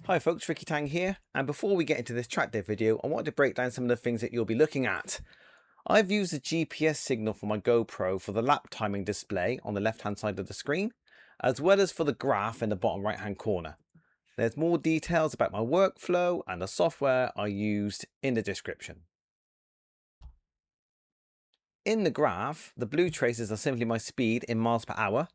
Hi folks, Ricky Tang here, and before we get into this track day video, I wanted to break down some of the things that you'll be looking at. I've used the GPS signal for my GoPro for the lap timing display on the left hand side of the screen, as well as for the graph in the bottom right hand corner. There's more details about my workflow and the software I used in the description. In the graph, the blue traces are simply my speed in miles per hour,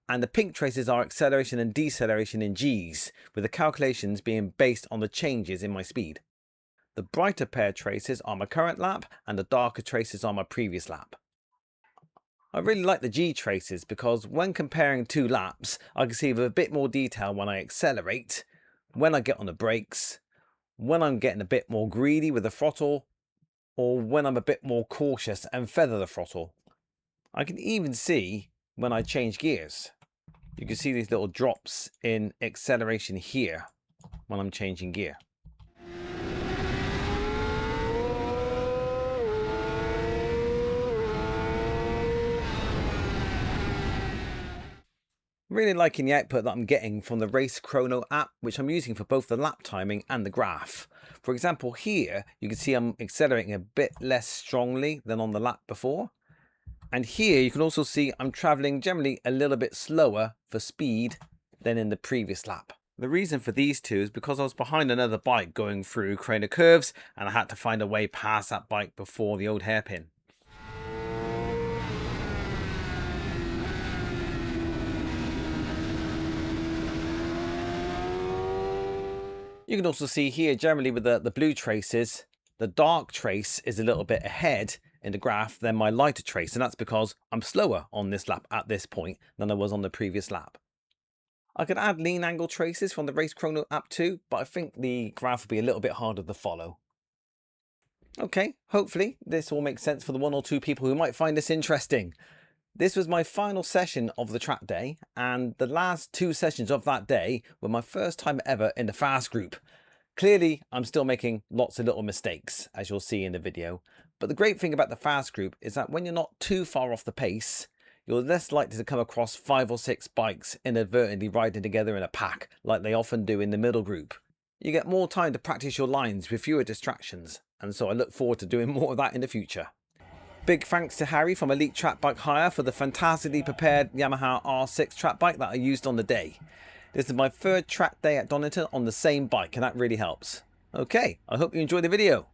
and the pink traces are acceleration and deceleration in G's, with the calculations being based on the changes in my speed. The brighter pair traces are my current lap, and the darker traces are my previous lap. I really like the G traces because when comparing two laps, I can see with a bit more detail when I accelerate, when I get on the brakes, when I'm getting a bit more greedy with the throttle, or when I'm a bit more cautious and feather the throttle. I can even see when I change gears. You can see these little drops in acceleration here when I'm changing gear. Really liking the output that I'm getting from the Race Chrono app, which I'm using for both the lap timing and the graph. For example, here you can see I'm accelerating a bit less strongly than on the lap before. And here you can also see I'm traveling generally a little bit slower for speed than in the previous lap. The reason for these two is because I was behind another bike going through Chrono curves and I had to find a way past that bike before the old hairpin. You can also see here generally with the blue traces, the dark trace is a little bit ahead in the graph than my lighter trace, and that's because I'm slower on this lap at this point than I was on the previous lap. I could add lean angle traces from the Race Chrono app too, but I think the graph will be a little bit harder to follow. Okay, hopefully this all makes sense for the one or two people who might find this interesting. This was my final session of the track day, and the last two sessions of that day were my first time ever in the fast group. Clearly, I'm still making lots of little mistakes, as you'll see in the video. But the great thing about the fast group is that when you're not too far off the pace, you're less likely to come across 5 or 6 bikes inadvertently riding together in a pack, like they often do in the middle group. You get more time to practice your lines with fewer distractions, and so I look forward to doing more of that in the future. Big thanks to Harry from Elite Track Bike Hire for the fantastically prepared Yamaha R6 track bike that I used on the day. This is my third track day at Donington on the same bike, and that really helps. Okay, I hope you enjoyed the video.